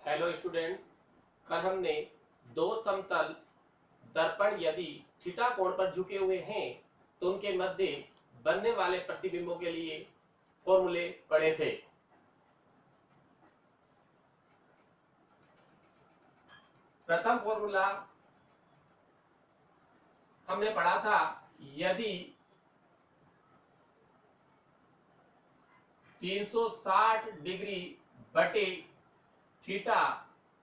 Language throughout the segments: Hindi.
हेलो स्टूडेंट्स, कल हमने दो समतल दर्पण यदि थीटा कोण पर झुके हुए हैं तो उनके मध्य बनने वाले प्रतिबिंबों के लिए फॉर्मूले पढ़े थे। प्रथम फॉर्मूला हमने पढ़ा था, यदि 360 डिग्री बटे थीटा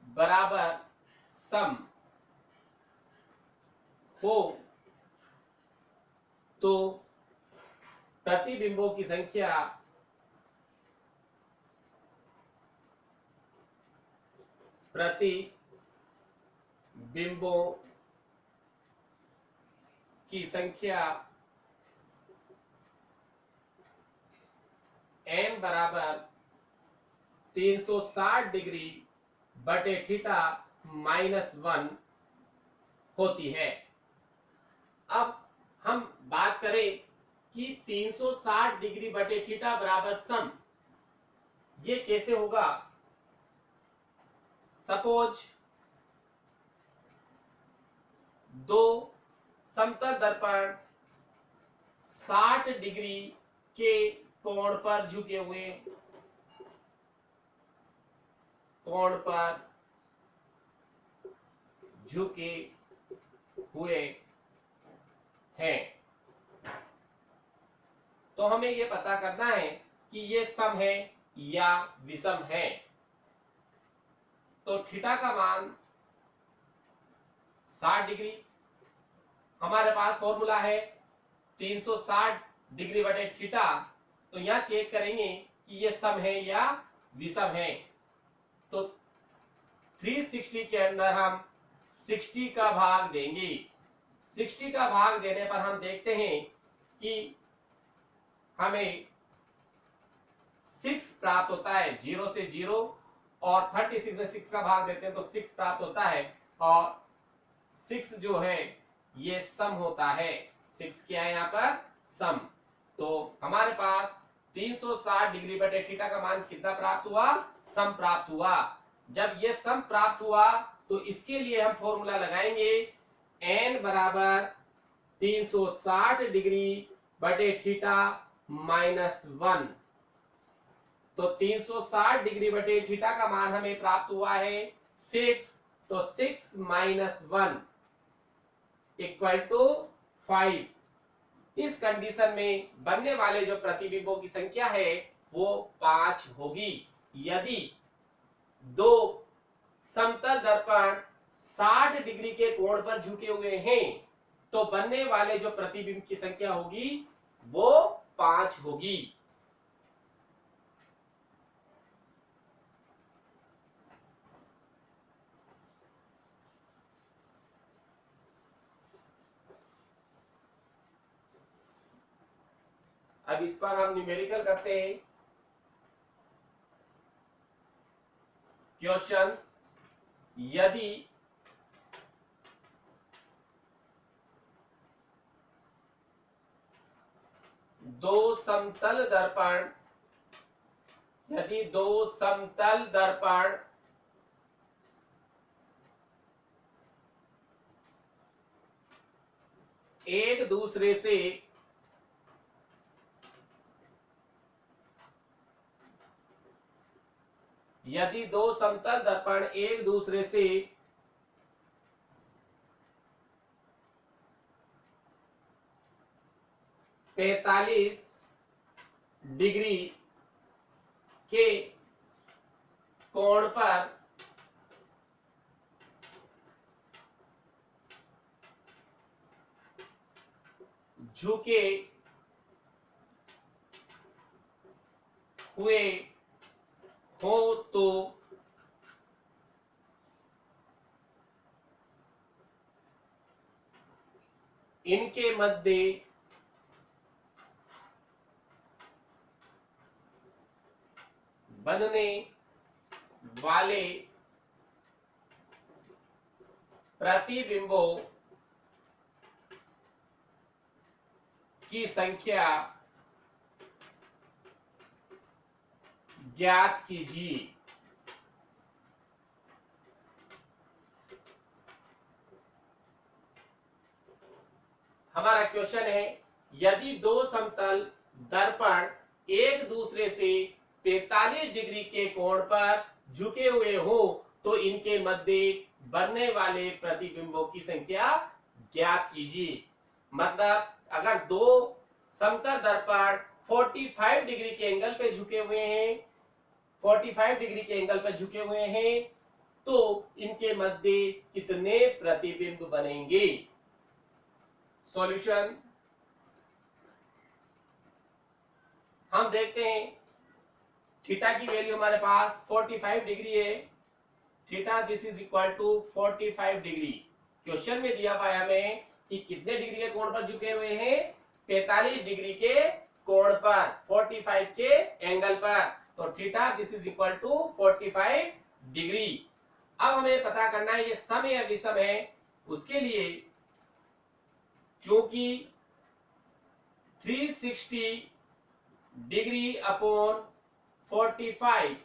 बराबर सम हो तो प्रतिबिंबों की संख्या n बराबर 360 डिग्री बटे थीटा -1 होती है। अब हम बात करें कि 360 डिग्री बटे थीटा बराबर सम, ये कैसे होगा। सपोज दो समतल दर्पण 60 डिग्री के कोण पर झुके हुए हैं, तो हमें यह पता करना है कि ये सम है या विषम है। तो थीटा का मान 60 डिग्री, हमारे पास फॉर्मूला है 360 डिग्री बटे थीटा। तो यहां चेक करेंगे कि ये सम है या विषम है। तो 360 के अंदर हम 60 का भाग देंगे। 60 का भाग देने पर हम देखते हैं कि हमें 6 प्राप्त होता है, 0 से 0, और 36 में 6 का भाग देते हैं तो 6 प्राप्त होता है, और 6 जो है ये सम होता है। 6 क्या है यहाँ पर? सम। तो हमारे पास 360 डिग्री बटे थीटा का मान कितना प्राप्त हुआ? सम प्राप्त हुआ। जब ये सम प्राप्त हुआ तो इसके लिए हम फॉर्मूला लगाएंगे n बराबर 360 डिग्री बटे थीटा -1। तो 360 डिग्री बटे थीटा का मान हमें प्राप्त हुआ है 6। तो 6 - 1 इक्वल टू 5। इस कंडीशन में बनने वाले जो प्रतिबिंबों की संख्या है वो 5 होगी। यदि दो समतल दर्पण 60 डिग्री के कोण पर झुके हुए हैं तो बनने वाले जो प्रतिबिंब की संख्या होगी वो 5 होगी। अब इस पर हम न्यूमेरिकल करते हैं। क्वेश्चन, यदि दो समतल दर्पण एक दूसरे से यदि दो समतल दर्पण एक दूसरे से 45 डिग्री के कोण पर झुके हुए हो तो इनके मध्य बनने वाले प्रतिबिंबों की संख्या ज्ञात कीजिए। क्वेश्चन है, यदि दो समतल दर्पण एक दूसरे से 45 डिग्री के कोण पर झुके हुए हो तो इनके मध्य बनने वाले प्रतिबिंबों की संख्या ज्ञात कीजिए। मतलब अगर दो समतल दर्पण 45 डिग्री के एंगल पे झुके हुए हैं, 45 डिग्री के एंगल पर झुके हुए हैं, तो इनके मध्य कितने प्रतिबिंब बनेंगे। सॉल्यूशन हम देखते हैं। थीटा की वैल्यू हमारे पास 45 डिग्री है। Theta this is equal to 45 degree. Question में दिया हुआ है हमें कि कितने डिग्री के कोण पर झुके हुए हैं, 45 डिग्री के कोण पर, 45 के एंगल पर। तो theta this is equal to 45 degree. अब हमें पता करना है ये सम या विषम है। उसके लिए चूंकि 360 डिग्री अपॉन 45,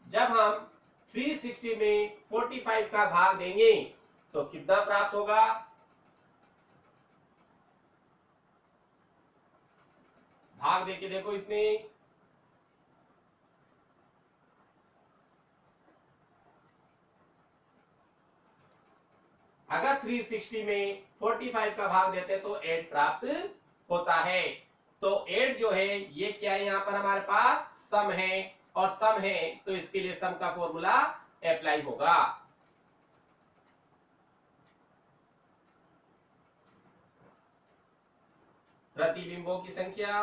जब हम 360 में 45 का भाग देंगे तो कितना प्राप्त होगा। भाग देके देखो इसमें, अगर 360 में 45 का भाग देते तो 8 प्राप्त होता है। तो 8 जो है ये क्या है, यहाँ पर हमारे पास सम है, और सम है तो इसके लिए सम का फॉर्मूला अप्लाई होगा। प्रतिबिंबों की संख्या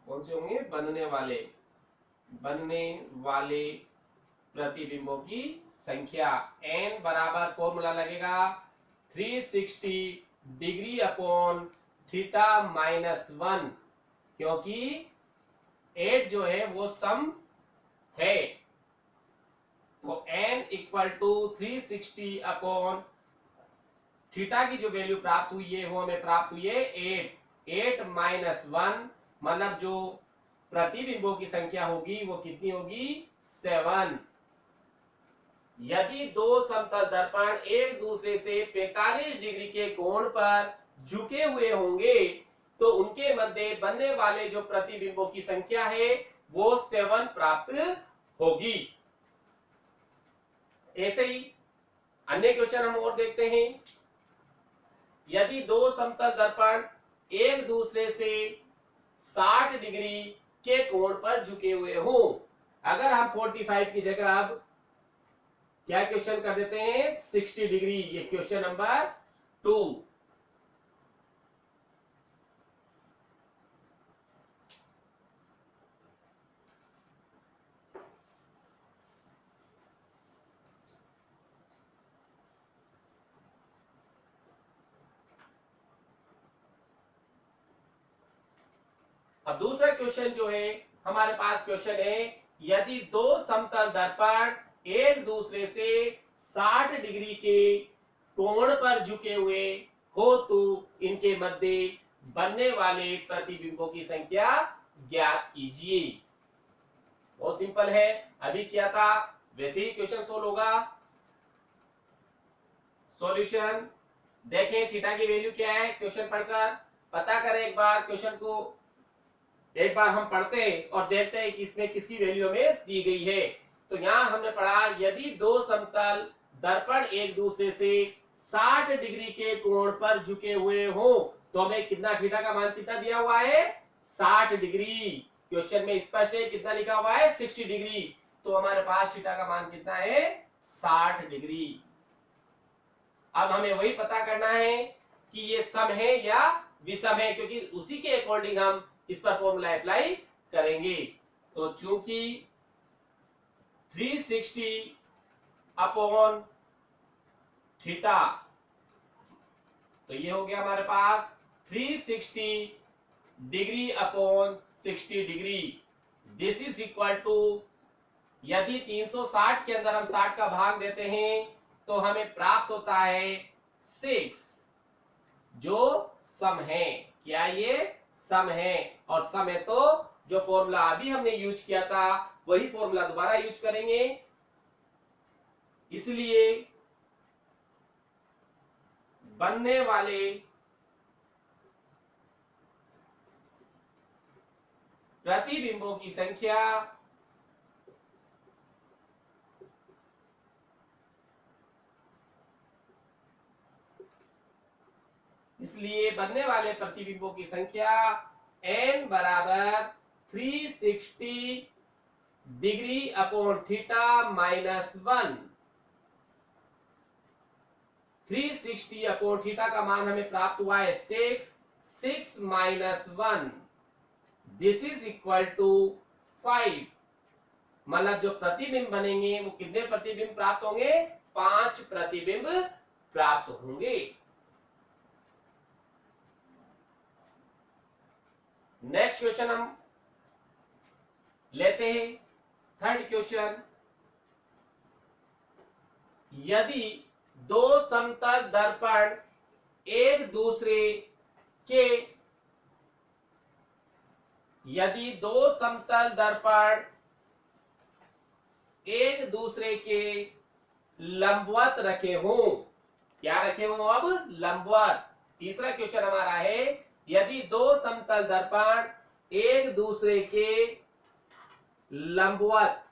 कौन से होंगे, बनने वाले प्रतिबिंबों की संख्या। n बराबर फॉर्मूला लगेगा 360 डिग्री अपॉन थीटा -1, क्योंकि 8 जो है वो सम है। तो n equal to 360 upon theta की जो वैल्यू प्राप्त हुई है वो हमें प्राप्त हुई है 8 -1, मतलब जो प्रतिबिंबों की संख्या होगी वो कितनी होगी, 7। यदि दो समतल दर्पण एक दूसरे से 45 डिग्री के कोण पर झुके हुए होंगे तो उनके मध्य बनने वाले जो प्रतिबिंबों की संख्या है वो 7 प्राप्त होगी। ऐसे ही अन्य क्वेश्चन हम और देखते हैं। यदि दो समतल दर्पण एक दूसरे से 60 डिग्री के कोण पर झुके हुए हो, अगर हम 45 की जगह अब क्या क्वेश्चन कर देते हैं, 60 डिग्री, ये क्वेश्चन नंबर 2। अब दूसरा क्वेश्चन जो है हमारे पास क्वेश्चन है, यदि दो समतल दर्पण एक दूसरे से 60 डिग्री के कोण पर झुके हुए हो तो इनके मध्य बनने वाले प्रतिबिंबों की संख्या ज्ञात कीजिए। बहुत सिंपल है, अभी किया था वैसे ही क्वेश्चन सोल्व होगा। सॉल्यूशन देखें, थीटा की वैल्यू क्या है, क्वेश्चन पढ़कर पता करें। एक बार क्वेश्चन को एक बार हम पढ़ते हैं और देखते हैं कि इसमें किसकी वैल्यू हमें दी गई है। तो यहाँ हमने पढ़ा, यदि दो समतल दर्पण एक दूसरे से 60 डिग्री के कोण पर झुके हुए हो तो हमें कितना, थीटा का मान कितना दिया हुआ है, 60 डिग्री। क्वेश्चन में स्पष्ट है कितना लिखा हुआ है, 60 डिग्री। तो हमारे पास थीटा का मान कितना है, 60 डिग्री। अब हमें वही पता करना है कि ये सम है या विषम है, क्योंकि उसी के अकॉर्डिंग हम इस पर फॉर्मूला अप्लाई करेंगे। तो चूंकि 360 अपॉन थीटा, तो ये हो गया हमारे पास 360 degree upon 60 degree. This is equal to, यदि 360 के अंदर हम 60 का भाग देते हैं तो हमें प्राप्त होता है 6, जो सम है। क्या ये सम है, और सम है तो जो फॉर्मूला अभी हमने यूज किया था वही फॉर्मूला दोबारा यूज करेंगे। इसलिए बनने वाले प्रतिबिंबों की संख्या n बराबर 360 degree upon theta minus 1। 360 upon theta का मान हमें प्राप्त हुआ है 6 minus 1, this is equal to 5। मतलब जो प्रतिबिंब बनेंगे वो कितने प्रतिबिंब प्राप्त होंगे? 5 प्रतिबिंब प्राप्त होंगे। नेक्स्ट क्वेश्चन हम लेते हैं, थर्ड क्वेश्चन। यदि दो समतल दर्पण एक दूसरे के एक दूसरे के लंबवत रखे हों, क्या रखे हों? अब लंबवत। तीसरा क्वेश्चन हमारा है, यदि दो समतल दर्पण एक दूसरे के लंबवत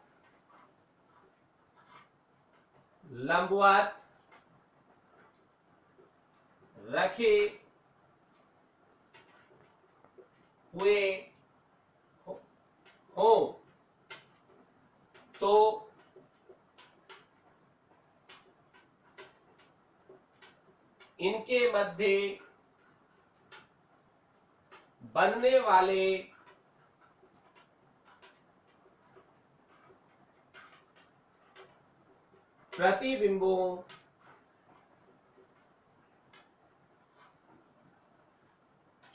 रखे हुए हो तो इनके मध्य बनने वाले प्रतिबिंबों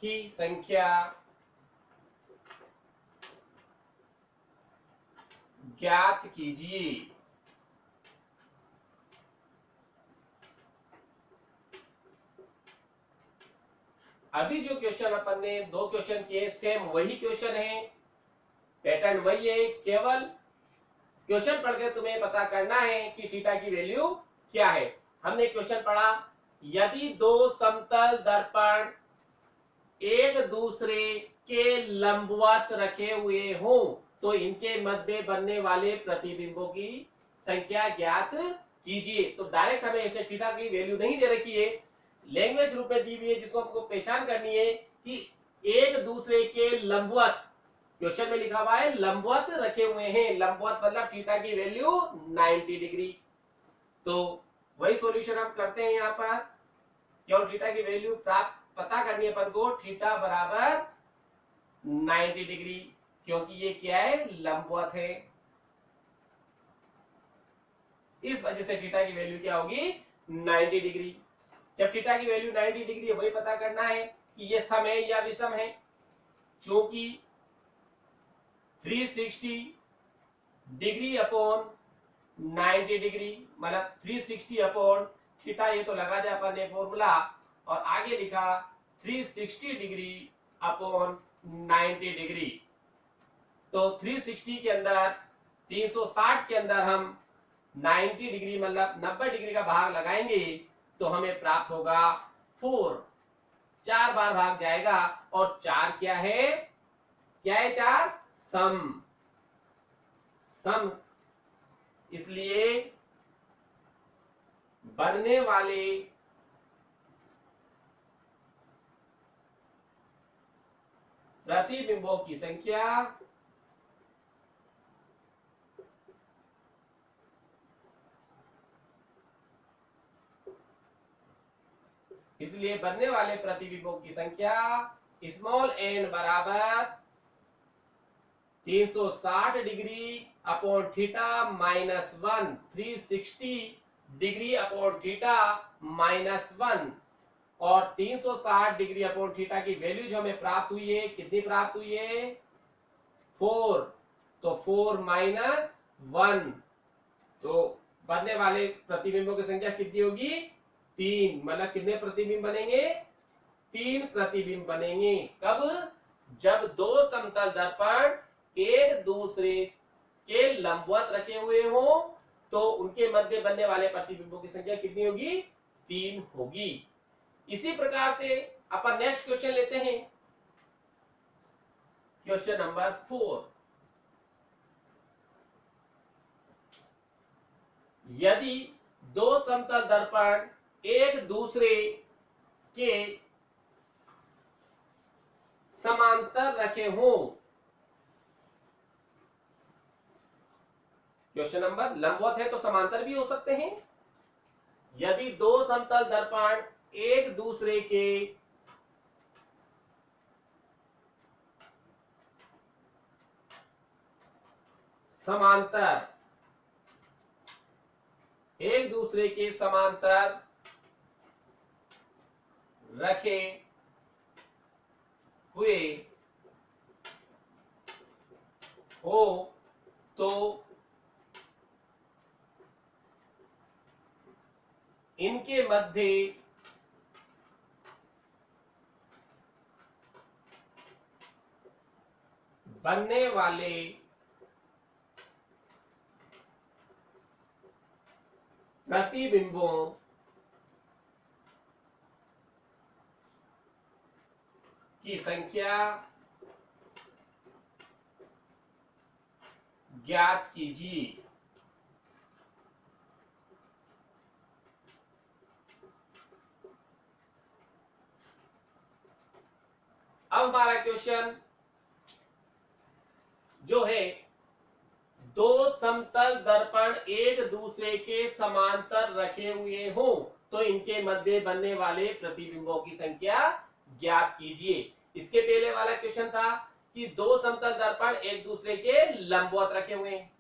की संख्या ज्ञात कीजिए। अभी जो क्वेश्चन अपन ने दो क्वेश्चन किए सेम वही क्वेश्चन है, पैटर्न वही है, केवल क्वेश्चन पढ़ के तुम्हें पता करना है कि थीटा की वैल्यू क्या है। हमने क्वेश्चन पढ़ा, यदि दो समतल दर्पण एक दूसरे के लंबवत रखे हुए हों तो इनके मध्य बनने वाले प्रतिबिंबों की संख्या ज्ञात कीजिए। तो डायरेक्ट हमें इसने थीटा की वैल्यू नहीं दे रखी है, लैंग्वेज रूप में दी हुई है, जिसको हमको पहचान करनी है कि एक दूसरे के लंबवत, क्वेश्चन में लिखा हुआ है लंबवत रखे हुए हैं। लंबवत मतलब थीटा की वैल्यू 90 डिग्री। तो वही सॉल्यूशन हम करते हैं यहाँ पर, केवल थीटा की वैल्यू प्राप्त पता करनी है अपन को, थीटा बराबर 90 डिग्री, क्योंकि ये क्या है? लंबवत है। इस वजह से थीटा की वैल्यू क्या होगी? 90 डिग्री। जब थीटा की वैल्यू 90 डिग्री है, वही पता करना है कि ये सम है या विषम है। क्योंकि 360 डिग्री अपॉन 90 डिग्री मतलब 360 अपॉन थीटा, ये तो लगा दिया अपन ने फॉर्मूला, और आगे लिखा 360 डिग्री अपॉन 90 डिग्री। तो 360 के अंदर 360 के अंदर हम 90 डिग्री मतलब 90 डिग्री का भाग लगाएंगे तो हमें प्राप्त होगा 4। 4 बार भाग जाएगा, और 4 क्या है? 4 सम। इसलिए बनने वाले प्रतिबिंबों की संख्या स्मॉल n बराबर 360 degree upon theta minus 1, 360 degree upon theta minus 1, और 360 डिग्री अपॉन थीटा की वैल्यू जो हमें प्राप्त हुई है, कितनी प्राप्त हुई है? 4। तो 4 माइनस 1, तो बनने वाले प्रतिबिंबों की संख्या कितनी होगी? 3। मतलब कितने प्रतिबिंब बनेंगे? 3 प्रतिबिंब बनेंगे। कब? जब दो समतल दर्पण एक दूसरे के लंबवत रखे हुए हो तो उनके मध्य बनने वाले प्रतिबिंबों की संख्या कितनी होगी? 3 होगी। इसी प्रकार से अपन नेक्स्ट क्वेश्चन लेते हैं, क्वेश्चन नंबर 4। यदि दो समतल दर्पण एक दूसरे के समांतर रखे हों, क्वेश्चन नंबर लंबवत है तो समांतर भी हो सकते हैं। यदि दो समतल दर्पण एक दूसरे के समांतर रखे हुए हो तो इनके मध्य बनने वाले प्रतिबिंबों की संख्या ज्ञात कीजिए। अब हमारा क्वेश्चन जो है, दो समतल दर्पण एक दूसरे के समांतर रखे हुए हो तो इनके मध्य बनने वाले प्रतिबिंबों की संख्या ज्ञात कीजिए। इसके पहले वाला क्वेश्चन था कि दो समतल दर्पण एक दूसरे के लंबवत रखे हुए हैं।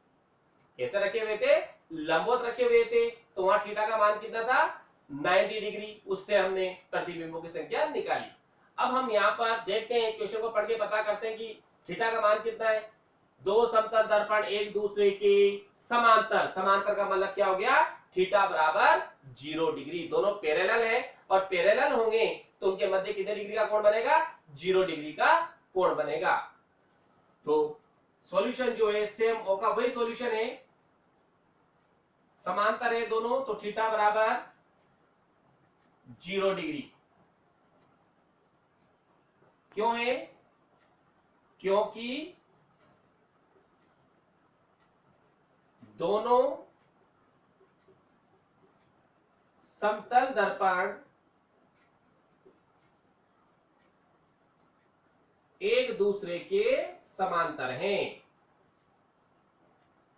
कैसे रखे हुए थे? लंबवत रखे हुए थे, तो वहां थीटा का मान कितना था? 90 डिग्री। उससे हमने प्रतिबिंबों की संख्या निकाली। अब हम यहाँ पर देखते हैं, क्वेश्चन को पढ़ के पता करते हैं कि थीटा का मान कितना है। दो समतल दर्पण एक दूसरे के समांतर, समांतर का मतलब क्या हो गया? थीटा बराबर 0 डिग्री। दोनों पैरेलल है और पैरेलल होंगे तो उनके मध्य कितने डिग्री का कोण बनेगा? 0 डिग्री का कोण बनेगा। तो सॉल्यूशन जो है सेम ओ का वही सॉल्यूशन है, समांतर है दोनों, तो थीटा बराबर 0 डिग्री। क्यों है? क्योंकि दोनों समतल दर्पण एक दूसरे के समांतर हैं,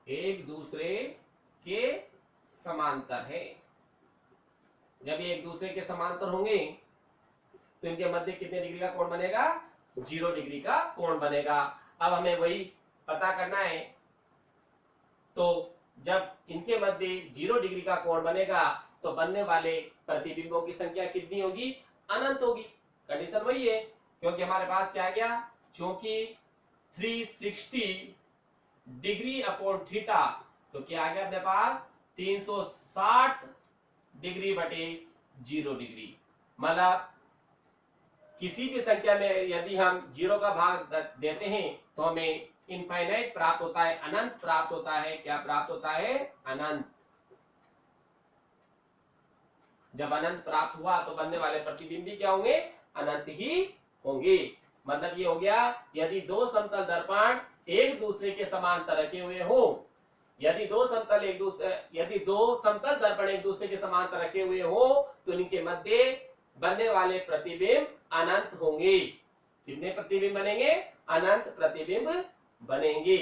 एक दूसरे के समांतर है। जब ये एक दूसरे के समांतर होंगे तो इनके मध्य कितने डिग्री का कोण बनेगा? 0 डिग्री का कोण बनेगा। अब हमें वही पता करना है, तो जब इनके मध्य 0 डिग्री का कोण बनेगा तो बनने वाले प्रतिबिंबों की संख्या कितनी होगी? अनंत होगी। कंडीशन वही है, क्योंकि हमारे पास क्या आ गया? क्योंकि 360 डिग्री अपॉन थीटा, तो क्या आ गया अपने पास? 360 डिग्री बटे 0 डिग्री। मतलब किसी भी संख्या में यदि हम 0 का भाग देते हैं तो हमें इनफाइनाइट प्राप्त होता है, अनंत प्राप्त होता है। क्या प्राप्त होता है? अनंत। जब अनंत प्राप्त हुआ तो बनने वाले प्रतिबिंब भी क्या होंगे? अनंत ही होंगे। मतलब ये हो गया, यदि दो समतल दर्पण एक दूसरे के समांतर रखे हुए हो, यदि दो समतल दर्पण एक दूसरे के समांतर रखे हुए हो तो इनके मध्य बनने वाले प्रतिबिंब अनंत होंगे। कितने प्रतिबिंब बनेंगे? अनंत प्रतिबिंब बनेंगे।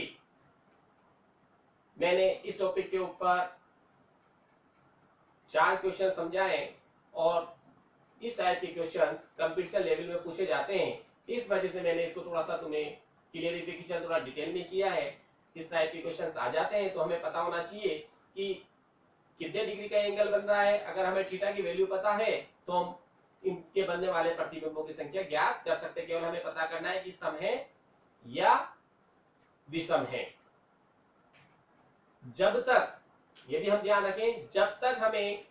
मैंने इस टॉपिक के ऊपर 4 क्वेश्चन समझाए और इस टाइप के क्वेश्चंस कंपटीशन लेवल में पूछे जाते हैं। इस वजह से मैंने इसको थोड़ा सा तुम्हें क्लियरिफिकेशन थोड़ा डिटेल में किया है। इस टाइप के क्वेश्चंस आ जाते हैं तो हमें पता होना चाहिए कि कितने डिग्री का एंगल बन रहा है। अगर हमें थीटा की वैल्यू पता है तो हम इनके बनने वाले प्रतिबिंबों की संख्या ज्ञात कर सकते हैं। केवल हमें पता करना है कि सम है या विषम है। जब तक, ये भी हम ध्यान रखें, जब तक हमें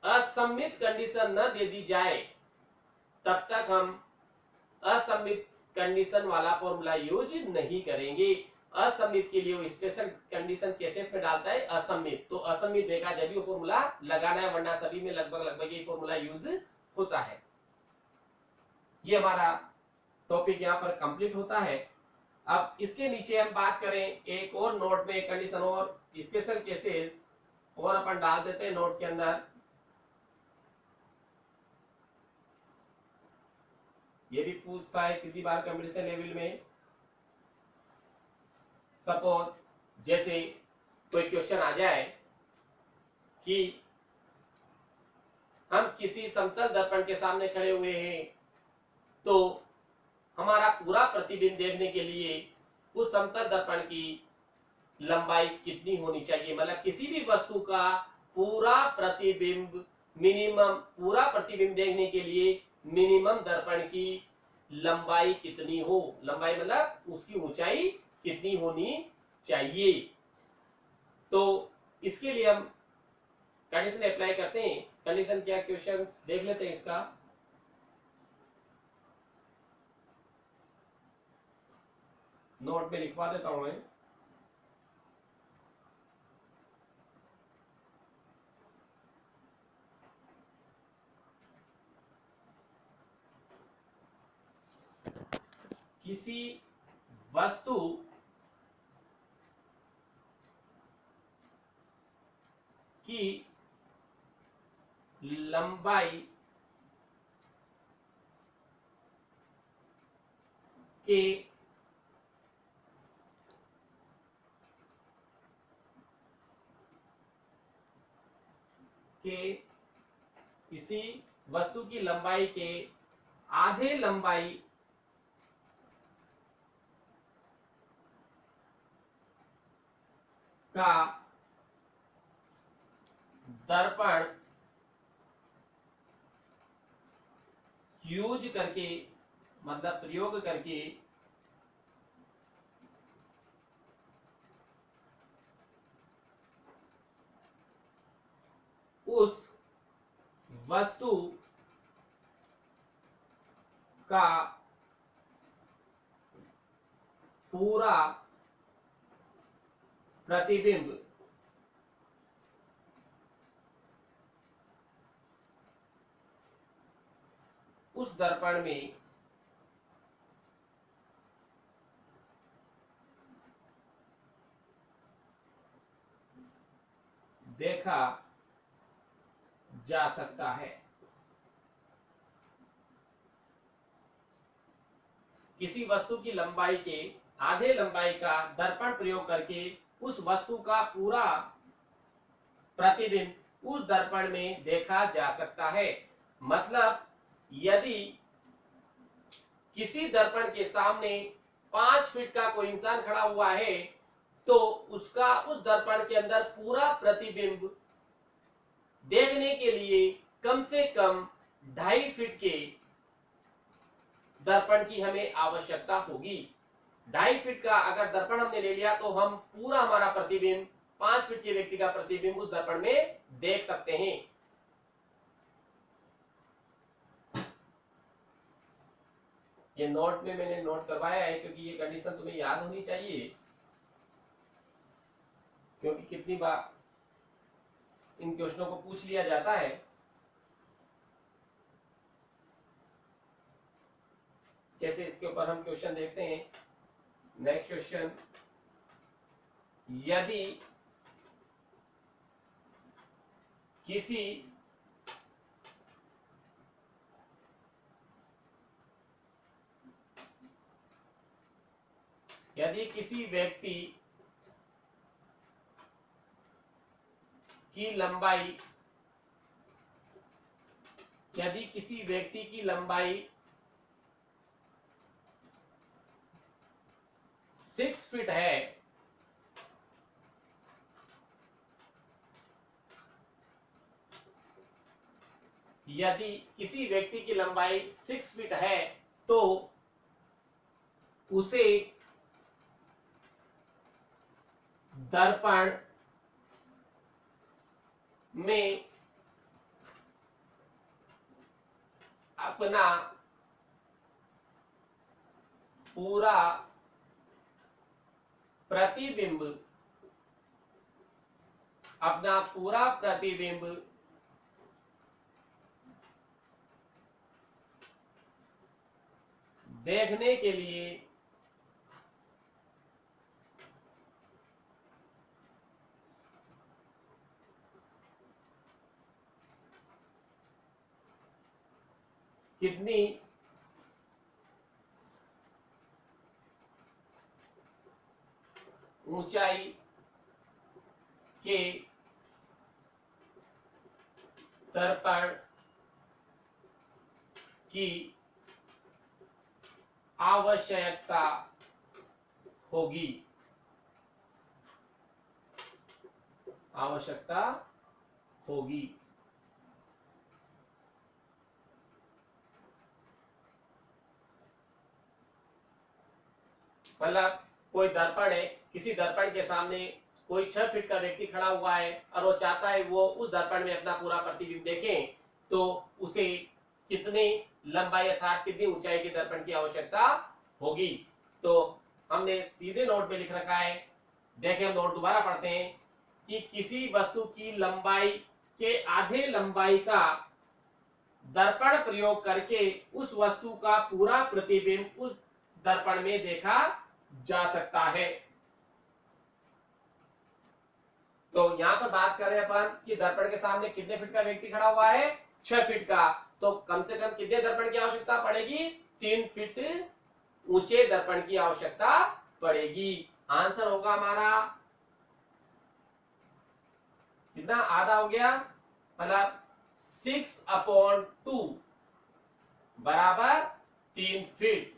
असममित कंडीशन न दे दी जाए तब तक हम असममित कंडीशन वाला फॉर्मूला यूज नहीं करेंगे। असममित के लिए वो स्पेशल कंडीशन केसेस में डालता है असममित, तो असममित देखा जब भी फॉर्मूला लगाना है, वरना सभी में लगभग लगभग ये फॉर्मूला यूज होता है। ये हमारा टॉपिक यहाँ पर कंप्लीट होता है। अब इसके नीचे हम बात करें एक और नोट में एक कंडीशन और स्पेशल केसेस और अपन डाल देते हैं नोट के अंदर। ये भी पूछता है कितनी बार कंपटीशन लेवल में। सपोज जैसे कोई क्वेश्चन आ जाए कि हम किसी समतल दर्पण के सामने खड़े हुए हैं, तो हमारा पूरा प्रतिबिंब देखने के लिए उस समतल दर्पण की लंबाई कितनी होनी चाहिए, मतलब किसी भी वस्तु का पूरा प्रतिबिंब मिनिमम, पूरा प्रतिबिंब देखने के लिए मिनिमम दर्पण की लंबाई कितनी हो, लंबाई मतलब उसकी ऊंचाई कितनी होनी चाहिए। तो इसके लिए हम कंडीशन अप्लाई करते हैं। कंडीशन क्या, क्वेश्चन देख लेते हैं इसका। नोट में लिखवा देता हूं मैं। किसी वस्तु की लंबाई के किसी वस्तु की लंबाई के आधे लंबाई का दर्पण यूज करके, मतलब प्रयोग करके उस वस्तु का पूरा प्रतिबिंब उस दर्पण में देखा जा सकता है। किसी वस्तु की लंबाई के आधे लंबाई का दर्पण प्रयोग करके उस वस्तु का पूरा प्रतिबिंब उस दर्पण में देखा जा सकता है। मतलब यदि किसी दर्पण के सामने 5 फीट का कोई इंसान खड़ा हुआ है, तो उसका उस दर्पण के अंदर पूरा प्रतिबिंब देखने के लिए कम से कम 2.5 फीट के दर्पण की हमें आवश्यकता होगी। 2.5 फीट का अगर दर्पण हमने ले लिया, तो हम पूरा हमारा प्रतिबिंब 5 फीट के व्यक्ति का प्रतिबिंब उस दर्पण में देख सकते हैं। ये नोट में मैंने नोट करवाया है, क्योंकि ये कंडीशन तुम्हें याद होनी चाहिए, क्योंकि कितनी बार इन क्वेश्चनों को पूछ लिया जाता है। जैसे इसके ऊपर हम क्वेश्चन देखते हैं। नेक्स्ट क्वेश्चन, यदि किसी व्यक्ति की लंबाई, यदि किसी व्यक्ति की लंबाई 6 फीट है, यदि किसी व्यक्ति की लंबाई 6 फीट है, तो उसे दर्पण में अपना पूरा प्रतिबिंब, अपना पूरा प्रतिबिंब देखने के लिए कितनी ऊंचाई के दर्पण की आवश्यकता होगी, आवश्यकता होगी। मतलब कोई दर्पण है, किसी दर्पण के सामने कोई 6 फीट का व्यक्ति खड़ा हुआ है और वो चाहता है वो उस दर्पण में अपना पूरा प्रतिबिंब देखें, तो उसे कितने लंबाई अर्थात कितनी ऊंचाई के दर्पण की आवश्यकता होगी। तो हमने सीधे नोट में लिख रखा है, देखें हम नोट दोबारा पढ़ते हैं कि किसी वस्तु की लंबाई के आधे लंबाई का दर्पण प्रयोग करके उस वस्तु का पूरा प्रतिबिंब उस दर्पण में देखा जा सकता है। तो यहां पर बात कर रहे हैं अपन कि दर्पण के सामने कितने फीट का व्यक्ति खड़ा हुआ है, 6 फीट का, तो कम से कम कितने दर्पण की आवश्यकता पड़ेगी, 3 फीट ऊंचे दर्पण की आवश्यकता पड़ेगी। आंसर होगा हमारा कितना, आधा हो गया, मतलब 6/2 बराबर 3 फीट।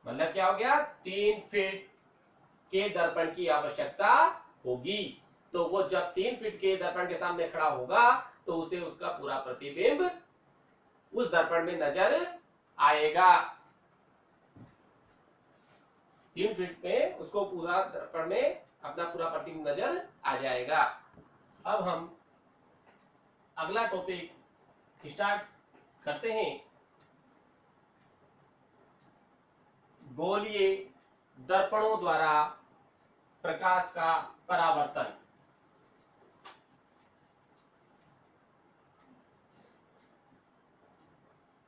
मतलब क्या हो गया, 3 फीट के दर्पण की आवश्यकता होगी। तो वो जब 3 फीट के दर्पण के सामने खड़ा होगा तो उसे उसका पूरा प्रतिबिंब उस दर्पण में नजर आएगा। 3 फीट में उसको पूरा दर्पण में अपना पूरा प्रतिबिंब नजर आ जाएगा। अब हम अगला टॉपिक स्टार्ट करते हैं, गोलीय दर्पणों द्वारा प्रकाश का परावर्तन।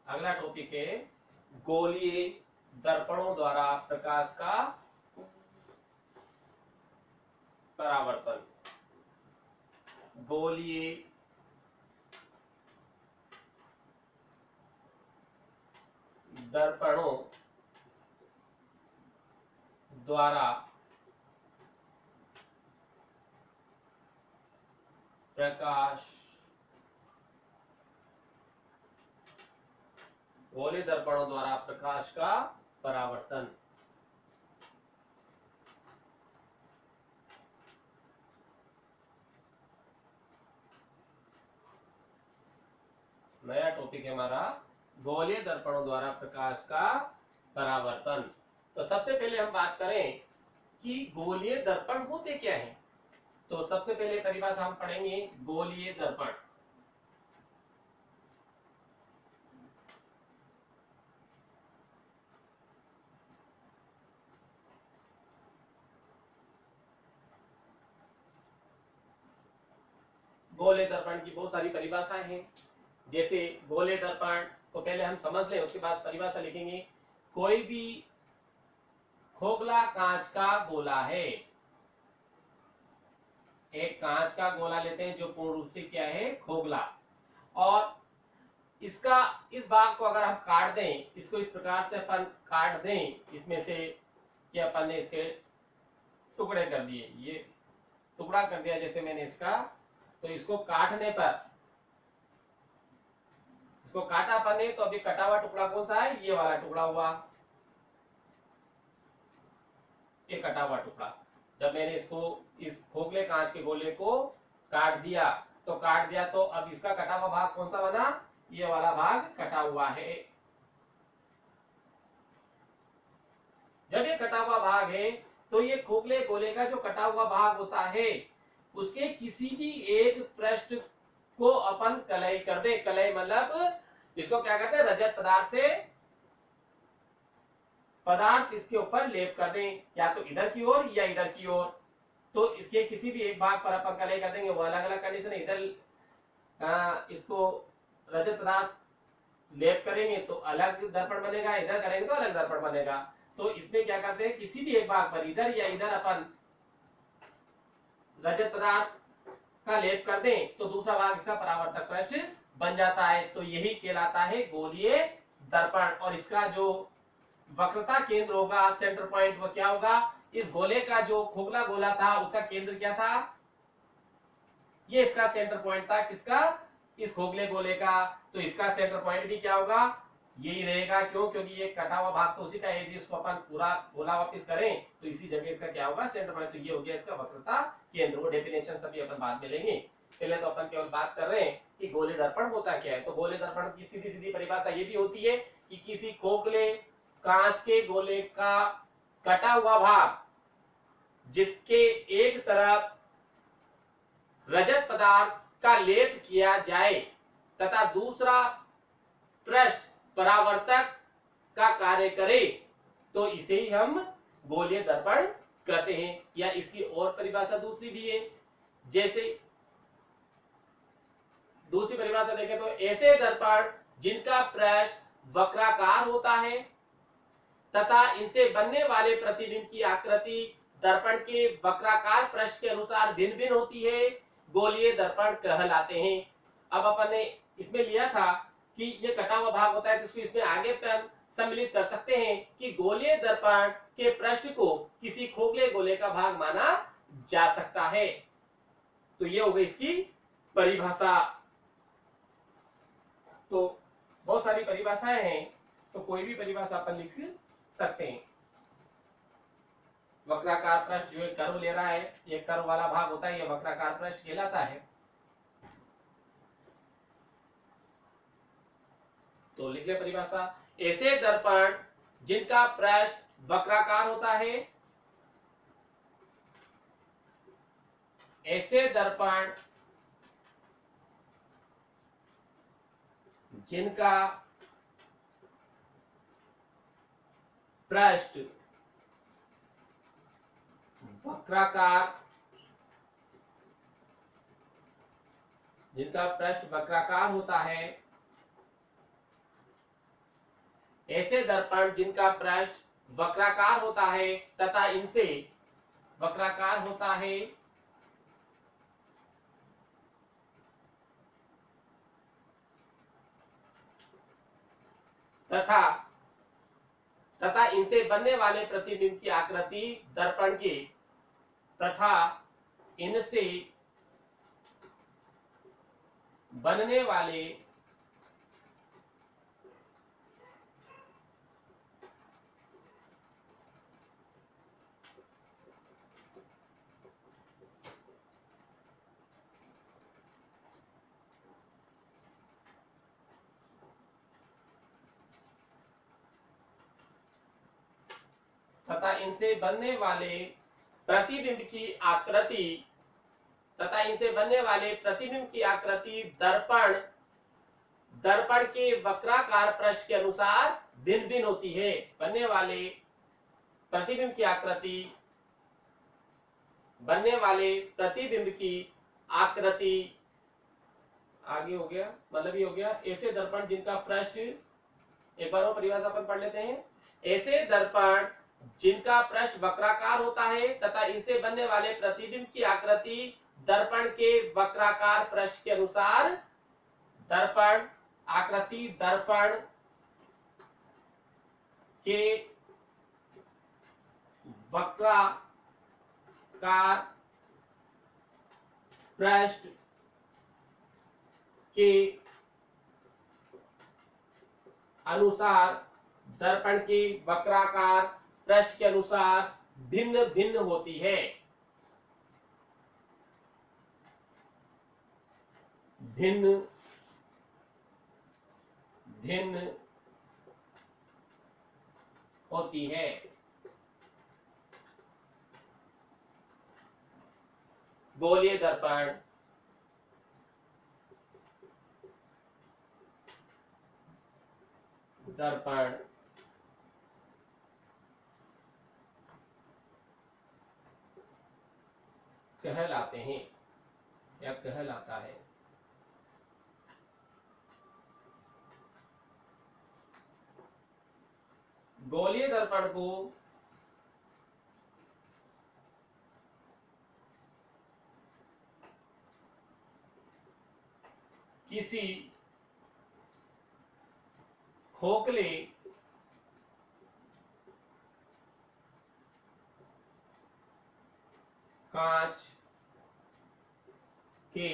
अगला टॉपिक है गोलीय दर्पणों द्वारा प्रकाश का परावर्तन। गोलीय दर्पणों द्वारा प्रकाश, गोलीय दर्पणों द्वारा प्रकाश का परावर्तन। नया टॉपिक है हमारा गोलीय दर्पणों द्वारा प्रकाश का परावर्तन। तो सबसे पहले हम बात करें कि गोलीय दर्पण होते क्या हैं। तो सबसे पहले परिभाषा हम पढ़ेंगे गोलीय दर्पण। गोलीय दर्पण की बहुत सारी परिभाषाएं हैं। जैसे गोलीय दर्पण को पहले हम समझ लें, उसके बाद परिभाषा लिखेंगे। कोई भी खोखला कांच का गोला है, एक कांच का गोला लेते हैं जो पूर्ण रूप से क्या है, खोखला, और इसका इस भाग को अगर हम काट दें, इसको इस प्रकार से अपन काट दें, इसमें से कि अपन ने इसके टुकड़े कर दिए, ये टुकड़ा कर दिया जैसे मैंने इसका, तो इसको काटने पर, इसको काटा अपन ने, तो अभी कटा हुआ टुकड़ा कौन सा है, ये वाला टुकड़ा हुआ, ये कटा हुआ टुकड़ा। जब मैंने इसको इस खोखले कांच के गोले को काट दिया, तो अब इसका कटा हुआ भाग कौन सा बना, ये वाला भाग कटा हुआ है। जब ये कटा हुआ भाग है तो ये खोखले गोले का जो कटा हुआ भाग होता है उसके किसी भी एक पृष्ठ को अपन कलई कर दे। कलई मतलब इसको क्या कहते हैं, रजत पदार्थ से पदार्थ इसके ऊपर लेप कर दें, या तो इधर की ओर या इधर की ओर। तो इसके किसी भी एक भाग पर अपन कलय कर देंगे, वो अलग अलग कंडीशन है। इधर इसको रजत पदार्थ लेप करेंगे तो अलग दर्पण बनेगा, इधर करेंगे तो अलग दर्पण बनेगा। तो इसमें क्या करते हैं, किसी भी एक भाग पर इधर या इधर अपन रजत पदार्थ का लेप कर दें तो दूसरा भाग इसका परावर्तक पृष्ठ बन जाता है। तो यही कहलाता है गोलीय दर्पण। और इसका जो वक्रता केंद्र होगा, सेंटर पॉइंट, वो क्या होगा, इस गोले का जो खोखला गोला था उसका केंद्र क्या था, ये इसका सेंटर पॉइंट था। किसका, इस खोखले गोले का। तो इसका सेंटर पॉइंट भी क्या होगा, यही रहेगा। क्यों, क्योंकि ये कटा हुआ भाग तो उसी का, यदि इसको अपन पूरा गोला वापस करें तो इसी जगह इसका क्या होगा, सेंटर पॉइंट। तो ये हो गया इसका वक्रता केंद्र। वो डेफिनेशन सभी अपन बाद में लेंगे, पहले तो अपन केवल बात कर रहे हैं कि गोले दर्पण होता क्या है। तो गोले दर्पण की सीधी सीधी परिभाषा ये भी होती है कि किसी खोखले कांच के गोले का कटा हुआ भाग जिसके एक तरफ रजत पदार्थ का लेप किया जाए तथा दूसरा पृष्ठ परावर्तक का कार्य करे, तो इसे ही हम गोलीय दर्पण कहते हैं। या इसकी और परिभाषा दूसरी भी है, जैसे दूसरी परिभाषा देखें तो ऐसे दर्पण जिनका पृष्ठ वक्राकार होता है तथा इनसे बनने वाले प्रतिबिंब की आकृति दर्पण के वक्राकार पृष्ठ के अनुसार भिन्न भिन्न होती है, गोलीय दर्पण कहलाते हैं। अब अपन ने इसमें लिया था कि ये कटा हुआ भाग होता है, तो इसको इसमें आगे पर सम्मिलित कर सकते हैं कि गोलीय दर्पण के पृष्ठ को किसी खोखले गोले का भाग माना जा सकता है। तो ये हो गई इसकी परिभाषा। तो बहुत सारी परिभाषाएं हैं, तो कोई भी परिभाषा अपन लिख सकते हैं। वक्राकार पृष्ठ जो एक कर्व ले रहा है, ये कर्व वाला भाग होता है, ये वक्राकार पृष्ठ कहलाता है। तो लिख ले परिभाषा, ऐसे दर्पण जिनका पृष्ठ वक्राकार होता है, ऐसे दर्पण जिनका पृष्ठ वक्राकार होता है, ऐसे दर्पण जिनका पृष्ठ वक्राकार होता है तथा इनसे वक्राकार होता है तथा इनसे बनने वाले प्रतिबिंब की आकृति दर्पण के तथा इनसे बनने वाले तथा इनसे बनने वाले प्रतिबिंब की आकृति दर्पण के वक्राकार पृष्ठ के अनुसार भिन्न भिन्न होती है। बनने वाले प्रतिबिंब की आकृति आगे हो गया, मतलब ये हो गया। ऐसे दर्पण जिनका पृष्ठ, एक बार और परिभाषा अपन पढ़ लेते हैं। ऐसे दर्पण जिनका पृष्ठ वक्राकार होता है तथा इनसे बनने वाले प्रतिबिंब की आकृति दर्पण के वक्राकार पृष्ठ के अनुसार दर्पण के वक्राकार पृष्ठ के अनुसार दर्पण के वक्राकार पृष्ठ के अनुसार भिन्न भिन्न होती है। भिन्न भिन्न होती है। गोलीय दर्पण कहलाते हैं या कहलाता है। गोलीय दर्पण को किसी खोखले कांच के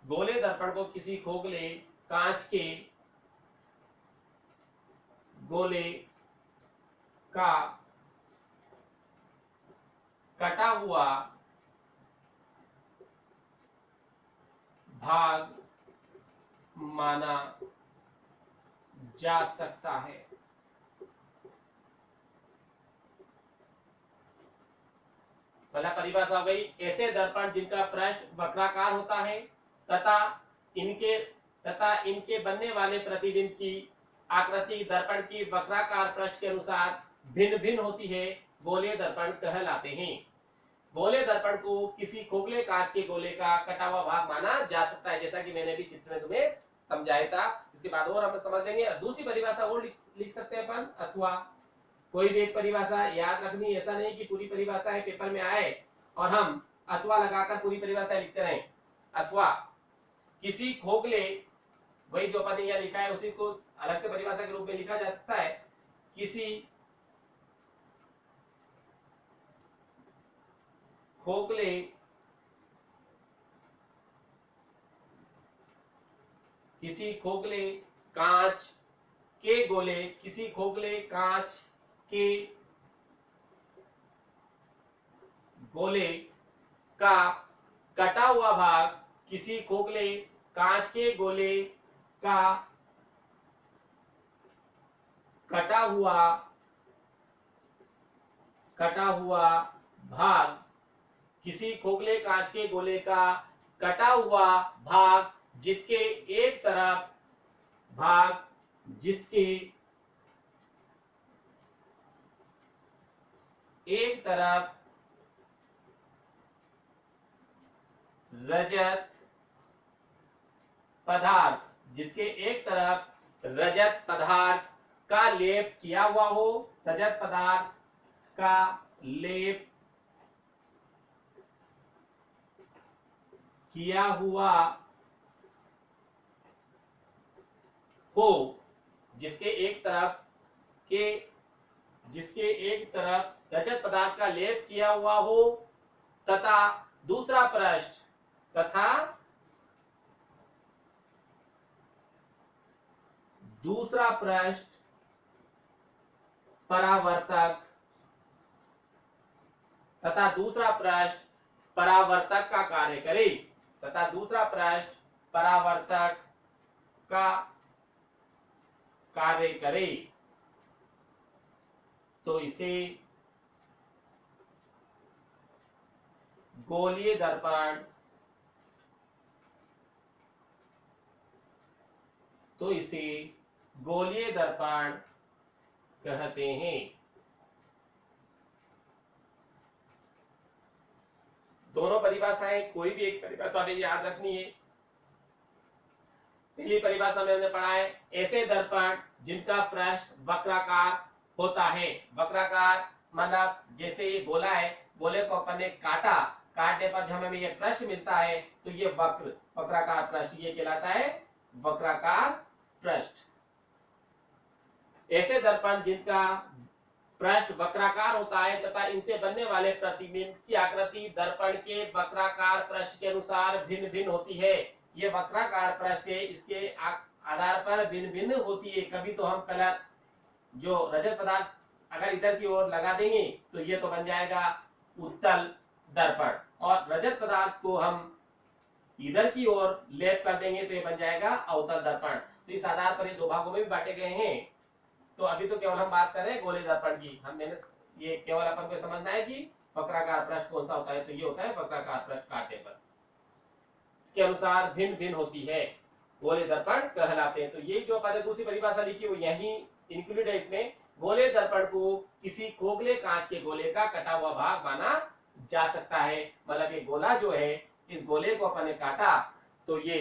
गोले दर्पण को किसी खोखले कांच के गोले का कटा हुआ भाग माना जा सकता है। पहला परिभाषा हो गई, ऐसे दर्पण जिनका पृष्ठ वक्राकार होता है तथा इनके बनने वाले प्रतिबिंब की आकृति दर्पण की वक्राकार पृष्ठ के अनुसार भिन्न भिन्न होती है, गोलीय दर्पण कहलाते हैं। गोलीय दर्पण को किसी खोखले कांच के गोले का कटा हुआ भाग माना जा सकता है, जैसा कि मैंने भी चित्र में तुम्हें समझाया था। इसके बाद और हम समझ लेंगे। दूसरी परिभाषा और लिख सकते हैं अपन, अथवा कोई भी एक परिभाषा याद रखनी, ऐसा नहीं कि पूरी परिभाषा पेपर में आए और हम अथवा लगाकर पूरी परिभाषा लिखते रहे। अथवा किसी खोखले, वही जो अपन ने यहाँ लिखा है उसी को अलग से परिभाषा के रूप में लिखा जा सकता है। किसी खोखले कांच के गोले, किसी खोखले कांच के गोले का कटा हुआ भाग, किसी खोखले कांच के गोले का कटा हुआ भाग, किसी खोखले कांच के गोले का कटा हुआ भाग जिसके एक तरफ रजत पदार्थ का लेप किया हुआ हो, रजत पदार्थ का लेप किया हुआ हो, जिसके एक तरफ रजत पदार्थ का लेप किया हुआ हो तथा दूसरा पृष्ठ परावर्तक का कार्य करे, तथा दूसरा पृष्ठ परावर्तक का कार्य करे, तो इसे गोलीय दर्पण कहते हैं। दोनों परिभाषाएं, कोई भी एक परिभाषा में याद रखनी है। पहली परिभाषा में हमने पढ़ा है, ऐसे दर्पण जिनका पृष्ठ वक्राकार होता है। वक्राकार मतलब जैसे ये गोला है, गोले को अपन ने काटने पर जब हमें ये पृष्ठ मिलता है तो ये वक्राकार पृष्ठ, ये कहलाता है वक्राकार पृष्ठ। ऐसे दर्पण जिनका पृष्ठ वक्राकार होता है तथा इनसे बनने वाले प्रतिबिंब की आकृति दर्पण के वक्राकार पृष्ठ के अनुसार भिन्न भिन्न होती है। ये वक्राकार पृष्ठ है, इसके आधार पर भिन्न भिन्न होती है। कभी तो हम कलर जो रजत पदार्थ अगर इधर की ओर लगा देंगे तो ये तो बन जाएगा उत्तल दर्पण, और रजत पदार्थ को हम इधर की ओर लेप कर देंगे तो ये बन जाएगा अवतल दर्पण। तो इस आधार पर ये दो भागों में भी बांटे गए हैं। तो अभी तो केवल हम बात कर रहे हैं गोलीय दर्पण की। ये केवल अपन को समझना है कि वक्राकार पृष्ठ कौन सा होता है, तो ये होता है वक्राकार पृष्ठ काटे पर के अनुसार भिन्न भिन्न होती है, गोलीय दर्पण कहलाते हैं। तो ये जो अपन ने दूसरी परिभाषा लिखी वो यही इंक्लूड है इसमें। गोलीय दर्पण को किसी खोखले कांच के गोले का कटा हुआ भाग माना जा सकता है। मतलब ये गोला जो है, इस गोले को अपन ने काटा तो ये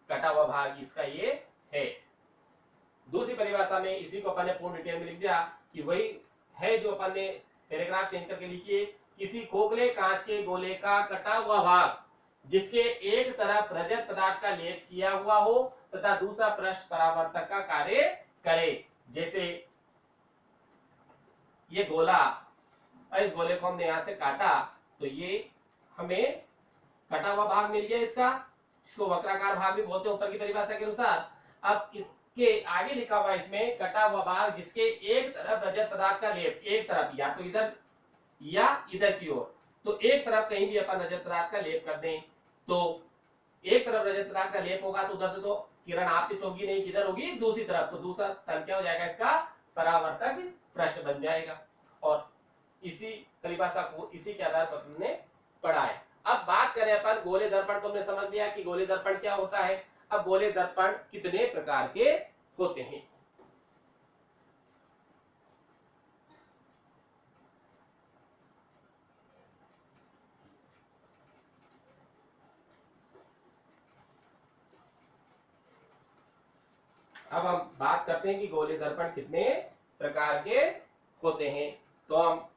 कटा हुआ भाग इसका ये है। दूसरी परिभाषा में इसी को अपन ने पूर्ण डिटेल में लिख दिया कि वही है जो अपन ने पैराग्राफ चेंज करके लिखिए, किसी खोखले कांच के गोले का कटा हुआ भाग जिसके एक तरफ रजत पदार्थ का लेप किया हुआ हो तथा दूसरा पृष्ठ परावर्तक का कार्य करे। जैसे ये गोला, इस गोले को हमने यहां से काटा तो ये हमें कटा हुआ भाग मिल गया इसका, इसको वक्राकार भाग भी बोलते हैं ऊपर की परिभाषा के अनुसार। अब इसके आगे लिखा हुआ इसमें कटा हुआ भाग जिसके एक तरफ रजत पदार्थ का लेप, एक तरफ या तो इधर या इधर की ओर, तो एक तरफ कहीं भी अपन रजत पदार्थ का लेप कर दें तो एक तरफ रजत पदार्थ का लेप होगा तो उधर से तो किरण आपतित होगी नहीं, किधर होगी दूसरी तरफ, तो दूसरा तल क्या हो जाएगा इसका परावर्तक पृष्ठ बन जाएगा। और इसी परिभाषा को इसी के आधार पर हमने पढ़ा है। अब बात करें अपन गोले दर्पण, तो हमने समझ लिया कि गोले दर्पण क्या होता है। अब गोले दर्पण कितने प्रकार के होते हैं। अब हम बात करते हैं कि गोले दर्पण कितने प्रकार के होते हैं। तो हम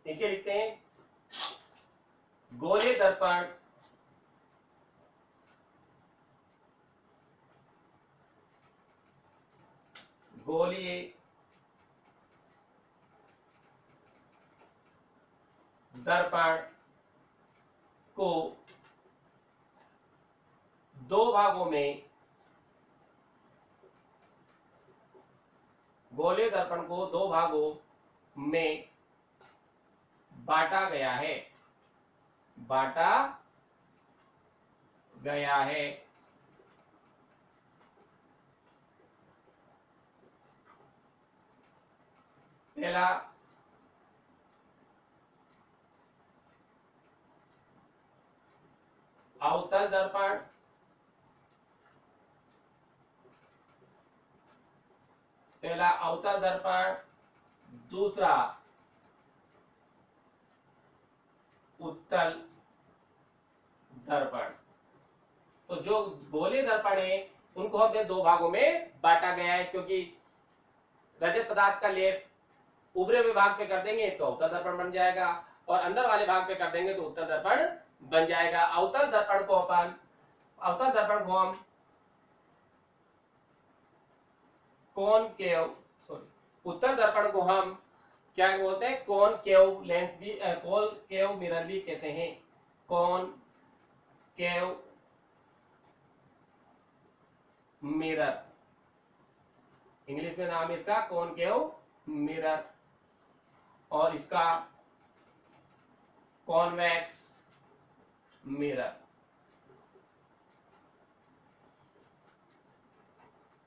नीचे लिखते हैं गोले दर्पण गोलीय दर्पण को दो भागों में, गोले दर्पण को दो भागों में बांटा गया है, बांटा गया है। पहला अवतल दर्पण, पहला अवतल दर्पण, दूसरा उत्तल दर्पण। तो जो गोले दर्पण है उनको हमने दो भागों में बांटा गया है, क्योंकि रजत पदार्थ का लेप उभरे हुए भाग पे कर देंगे तो अवतल दर्पण बन जाएगा और अंदर वाले भाग पे कर देंगे तो उत्तल दर्पण बन जाएगा। अवतल दर्पण को हम कॉनकेव, सॉरी, उत्तल दर्पण को हम क्या बोलते हैं, कॉनकेव लेंस भी, कॉनकेव मिरर भी कहते हैं। कॉनकेव मिरर, इंग्लिश में नाम है इसका कॉनकेव मिरर, और इसका कॉन्वेक्स मिरर।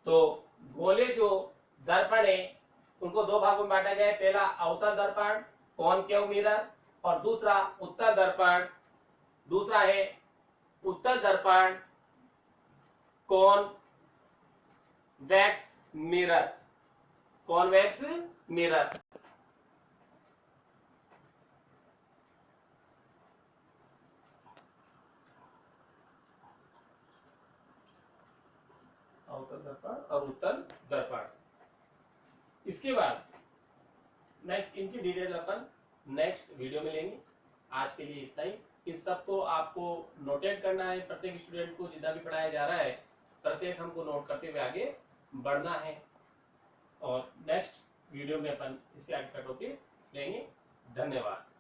तो गोले जो दर्पण है उनको दो भागों में बांटा गया है, पहला अवतल दर्पण कॉनकेव मिरर और दूसरा उत्तल दर्पण, दूसरा है उत्तल दर्पण कॉन्वेक्स मिरर, कॉन्वेक्स मिरर। अवतल दर्पण और उत्तल दर्पण। इसके बाद नेक्स्ट इनकी डिटेल अपन नेक्स्ट वीडियो में लेंगे। आज के लिए इतना ही। इस सब को आपको नोटेट करना है, प्रत्येक स्टूडेंट को जितना भी पढ़ाया जा रहा है प्रत्येक हमको नोट करते हुए आगे बढ़ना है, और नेक्स्ट वीडियो में अपन इसके आगे का टॉपिक लेंगे। धन्यवाद।